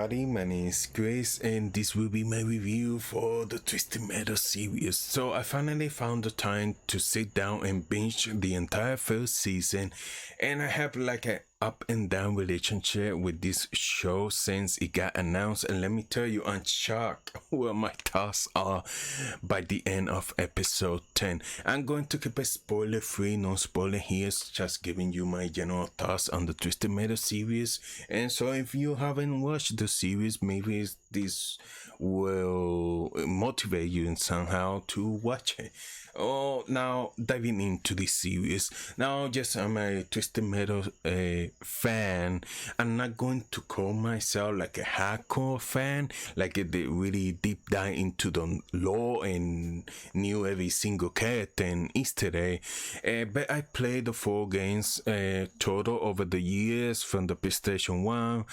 everybody, my name is Grace and this will be my review for the Twisted Metal series. So I finally found the time to sit down and binge the entire first season, and I have like a up and down relationship with this show since it got announced, and let me tell you, I'm shocked what my thoughts are by the end of episode 10. I'm going to keep it spoiler free, no spoiler here, just giving you my general thoughts on the Twisted Metal series. And so if you haven't watched the series, maybe this will motivate you in somehow to watch it. Oh, now diving into this series. Now, yes, I'm a Twisted Metal fan. I'm not going to call myself like a hardcore fan, like they really deep dive into the lore and knew every single character and Easter egg. But I played the 4 games total over the years, from the PlayStation 1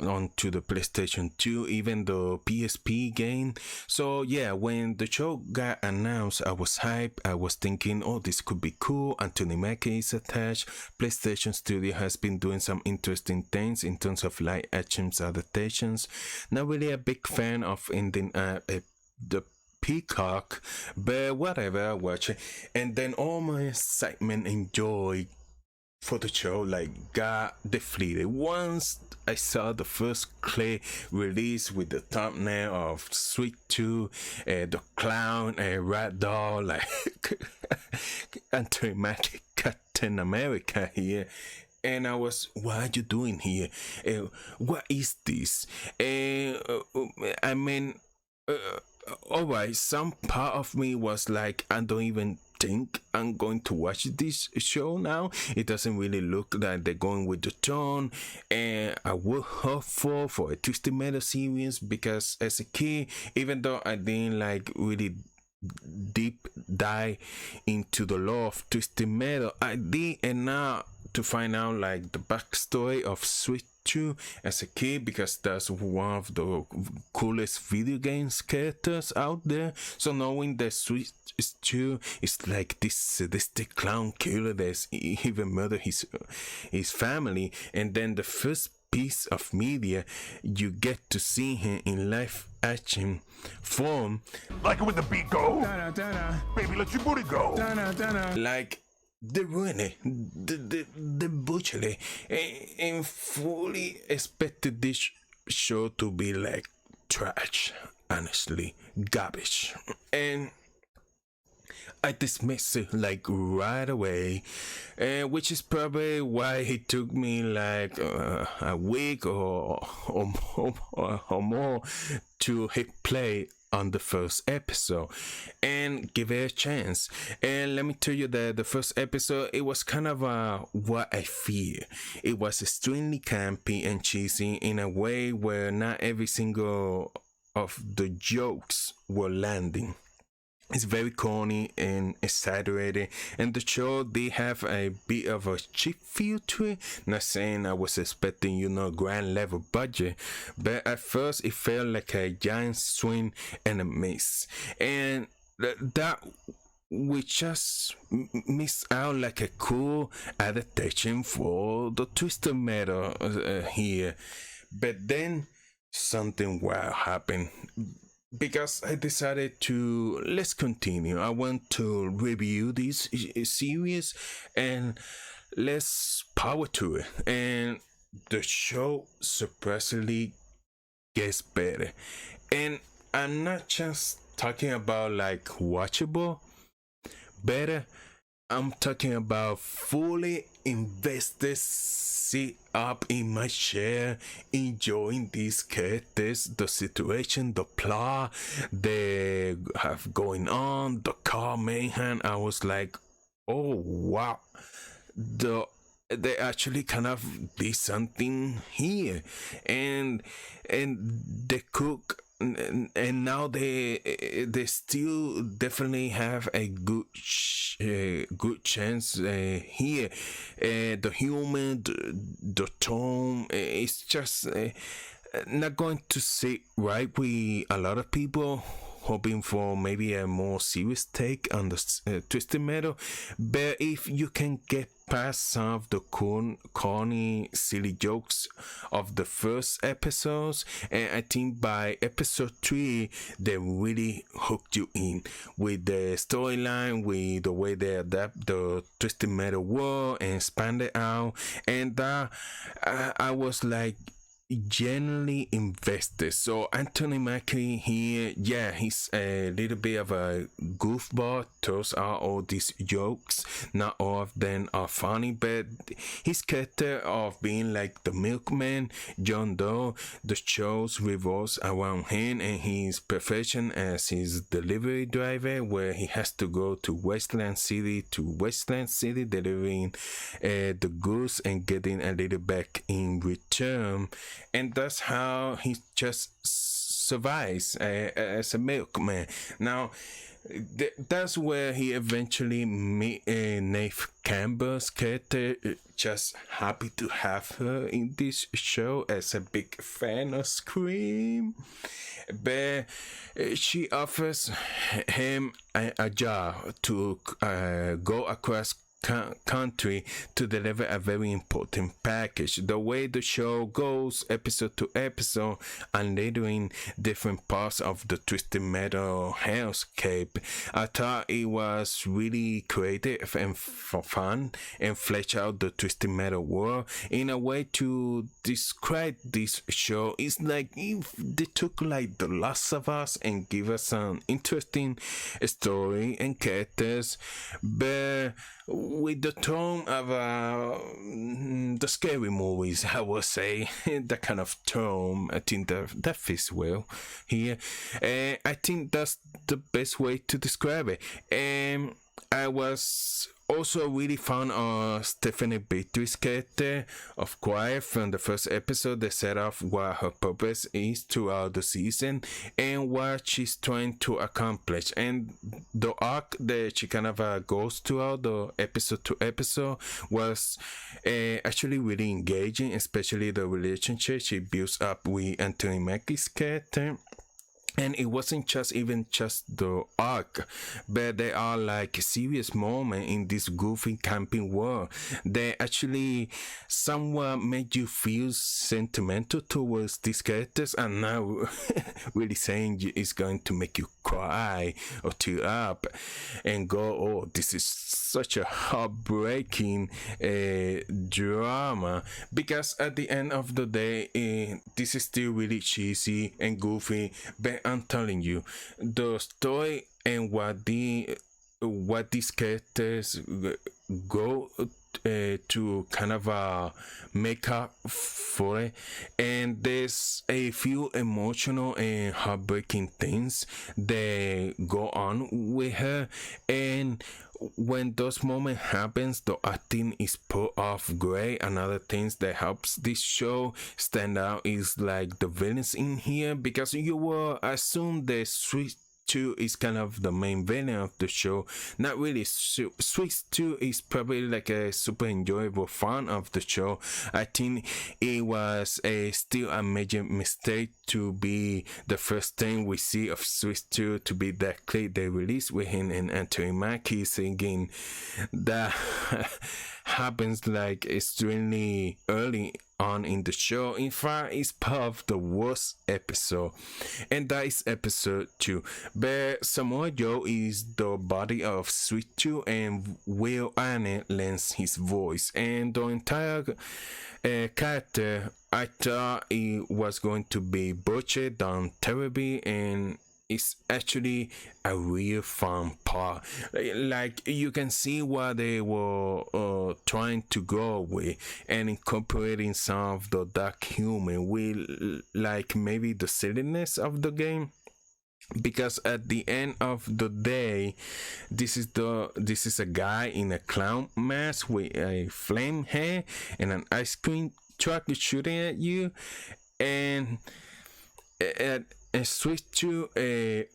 on to the PlayStation 2, even the PSP game. So yeah, when the show got announced, I was hyped. I was thinking, oh, this could be cool. Anthony Mackie is attached. PlayStation Studio has been doing some interesting things in terms of live action adaptations. Not really a big fan of ending the Peacock, but whatever, I watch it. And then all my excitement and joy for the show like got deflated once I saw the first clear release with the thumbnail of Sweet 2, the clown, rat doll, like Anthony Mackie Captain America here. And I was, what are you doing here? What is this? I mean, alright, some part of me was like, I don't even think I'm going to watch this show now. It doesn't really look like they're going with the tone, and I would hope for a Twisted Metal series, because as a kid, even though I didn't like really deep dive into the lore of Twisted Metal, I did enough to find out like the backstory of Sweet 2 as a kid, because that's one of the coolest video games characters out there. So knowing that Sweet 2 is like this sadistic clown killer that's even murdered his family, and then the first piece of media you get to see him in live action form, like it when the beat go, baby, let your booty go, like they ruined it, they butchered it, and fully expected this show to be like trash, honestly, garbage, and I dismissed it like right away, which is probably why it took me like a week or more to hit play on the first episode and give it a chance. And let me tell you that the first episode, it was kind of what I fear. It was extremely campy and cheesy in a way where not every single of the jokes were landing. It's very corny and exaggerated, and the show did have a bit of a cheap feel to it. Not saying I was expecting, grand level budget, but at first it felt like a giant swing and a miss, and that we just missed out like a cool adaptation for the Twisted Metal here. But then something wild happened, because I decided to let's continue. I want to review this series and let's power to it. And the show surprisingly gets better. And I'm not just talking about like watchable better. I'm talking about fully invested, sit up in my chair, enjoying these characters, the situation, the plot they have going on, the car mayhem. I was like, oh wow, they actually kind of did something here, and the cook. And now they still definitely have a good chance here. The humor, the tone, it's just not going to sit right with a lot of people hoping for maybe a more serious take on the Twisted Metal. But if you can get past some of the corny, silly jokes of the first episodes, and I think by episode 3 they really hooked you in with the storyline, with the way they adapt the Twisted Metal world and expand it out, and I was like genuinely invested. So Anthony Mackie here, yeah, he's a little bit of a goofball, throws out all these jokes. Not all of them are funny, but his character of being like the milkman, John Doe, the shows revolves around him and his profession as his delivery driver, where he has to go to Westland City delivering the goods and getting a little back in return. And that's how he just survives as a milkman. Now, that's where he eventually meet Neve Campbell's character. Just happy to have her in this show as a big fan of Scream. But she offers him a job to go across country to deliver a very important package. The way the show goes episode to episode and later in different parts of the Twisted Metal hellscape, I thought it was really creative and fun and flesh out the Twisted Metal world in a way. To describe this show, it's like if they took like The Last of Us and give us an interesting story and characters, but with the tone of the scary movies, I would say. That kind of tone, I think that fits well here. I think that's the best way to describe it. And I was also really fond of Stephanie Beatrice's character of Quiet from the first episode. They set off what her purpose is throughout the season and what she's trying to accomplish, and the arc that she kind of goes throughout the episode to episode was actually really engaging, especially the relationship she builds up with Anthony Mackie's character. And it wasn't just the arc, but they are like serious moments in this goofy camping world. They actually somewhat made you feel sentimental towards these characters, and now really saying it's going to make you cry or tear up and go, oh, this is such a heartbreaking drama, because at the end of the day, this is still really cheesy and goofy, but I'm telling you, the story and what these characters go to kind of make up for it, and there's a few emotional and heartbreaking things that go on with her, and when those moments happens, the acting is put off great. Another things that helps this show stand out is like the villains in here, because you will assume the Sweet 2 is kind of the main villain of the show. Not really. Sweet 2 is probably like a super enjoyable fun of the show. I think it was still a major mistake to be the first thing we see of Sweet 2 to be that clip they released with him and Anthony Mackie singing. That happens like extremely early on in the show. In fact, it's part of the worst episode, and that is episode 2. But Samoa Joe is the body of Sweet 2, and Will Arnett lends his voice, and the entire character, I thought it was going to be butchered done terribly, and it's actually a real fun part. Like you can see what they were trying to go with, and incorporating some of the dark humor with like maybe the silliness of the game. Because at the end of the day, this is a guy in a clown mask with a flame hair and an ice cream truck shooting at you, and switch to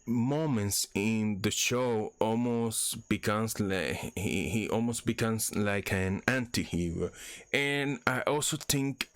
moments in the show almost becomes like he almost becomes like an anti-hero. And I also think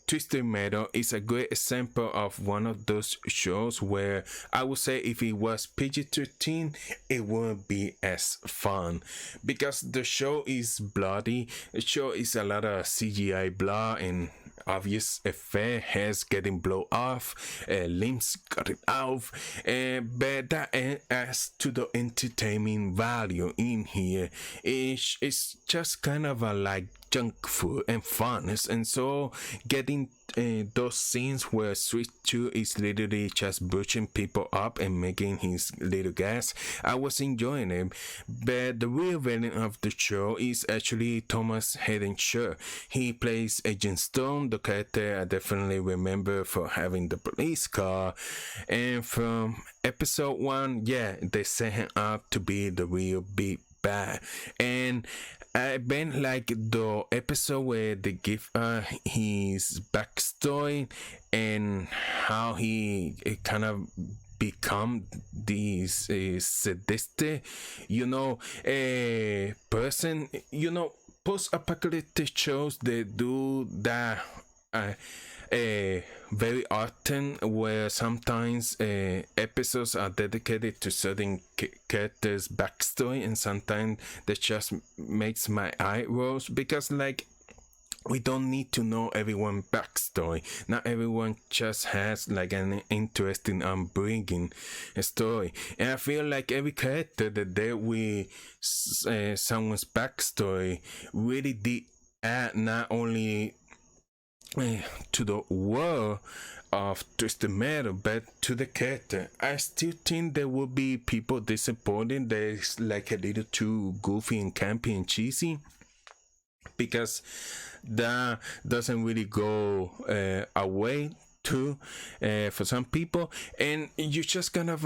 Twisted Metal is a great example of one of those shows where I would say if it was PG-13 it wouldn't be as fun, because the show is bloody. The show is a lot of CGI blood and obvious effect, heads getting blown off, limbs cut off, but that adds to the entertainment value in here. It's just kind of a like junk food and funness, and so getting those scenes where Switch 2 is literally just butchering people up and making his little gas, I was enjoying it. But the real villain of the show is actually Thomas Hayden Church. He plays Agent Stone, the character I definitely remember for having the police car, and from episode 1, yeah, they set him up to be the real big bad. And I've been like the episode where they give his backstory and how he kind of become this sadistic, person. Post-apocalyptic shows, they do that very often, where sometimes episodes are dedicated to certain characters' backstory, and sometimes that just makes my eye rolls, because like we don't need to know everyone's backstory. Not everyone just has like an interesting bringing story, and I feel like every character that dealt with someone's backstory really did add not only to the world of Twisted Metal, but to the character. I still think there will be people disappointed that it's like a little too goofy and campy and cheesy, because that doesn't really go away too for some people, and you just kind of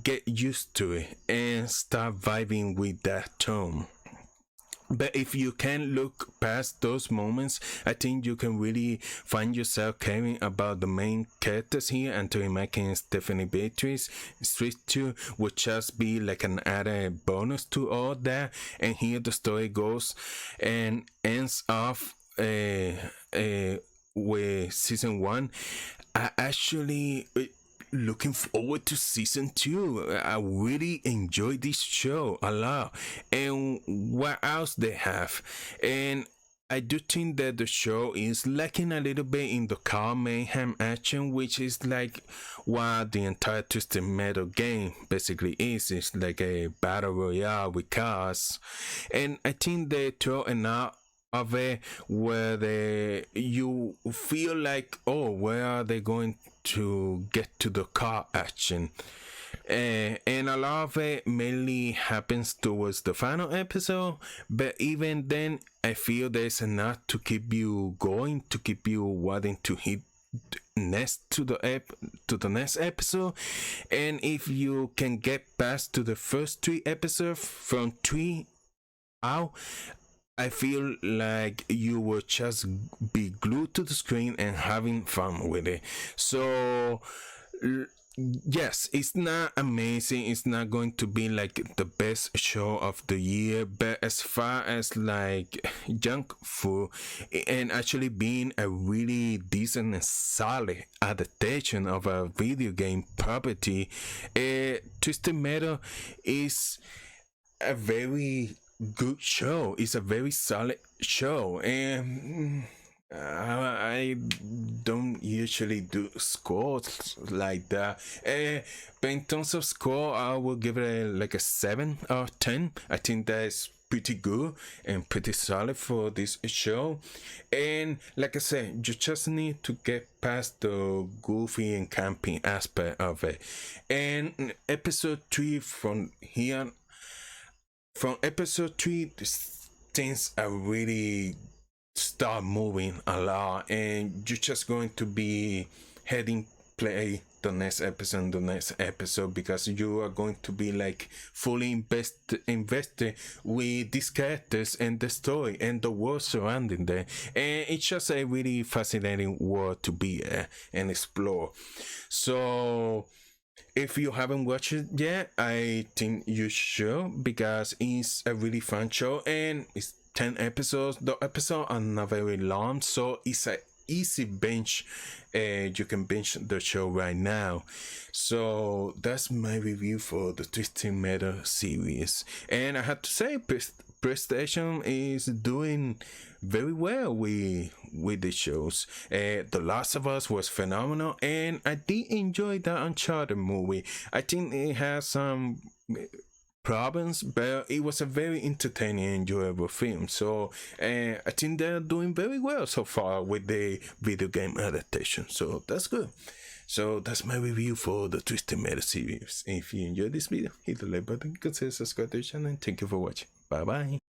get used to it and start vibing with that tone. But if you can look past those moments, I think you can really find yourself caring about the main characters here. Anthony Mackie and Stephanie Beatrice. Switch 2 would just be like an added bonus to all that. And here the story goes and ends off with season 1. I actually looking forward to season 2. I really enjoy this show a lot. And what else they have? And I do think that the show is lacking a little bit in the car mayhem action, which is like what the entire Twisted Metal game basically is. It's like a battle royale with cars. And I think they throw enough of it where you feel like, oh, where are they going to get to the car action? And a lot of it mainly happens towards the final episode, but even then I feel there's enough to keep you going, to keep you wanting to hit next to the next episode. And if you can get past to the first 3 episodes, from 3 out, I feel like you will just be glued to the screen and having fun with it. So yes, it's not amazing, it's not going to be like the best show of the year, but as far as like junk food and actually being a really decent and solid adaptation of a video game property, Twisted Metal is a very good show. It's a very solid show, and I don't usually do scores like that. But in terms of score, I will give it like a 7 or 10. I think that's pretty good and pretty solid for this show. And like I said, you just need to get past the goofy and camping aspect of it. And episode 3 from here, from episode 3, things are really start moving a lot, and you're just going to be heading play the next episode, because you are going to be like fully invested with these characters and the story and the world surrounding them, and it's just a really fascinating world to be and explore. So if you haven't watched it yet, I think you should, because it's a really fun show and it's 10 episodes. The episodes are not very long, so it's a easy binge. You can binge the show right now. So that's my review for the Twisted Metal series, and I have to say, PlayStation is doing very well with the shows. The Last of Us was phenomenal, and I did enjoy the Uncharted movie. I think it has some problems, but it was a very entertaining, enjoyable film. So I think they're doing very well so far with the video game adaptation. So that's good. So that's my review for the Twisted Metal series. If you enjoyed this video, hit the like button, consider subscribing to the channel, and thank you for watching. Bye bye.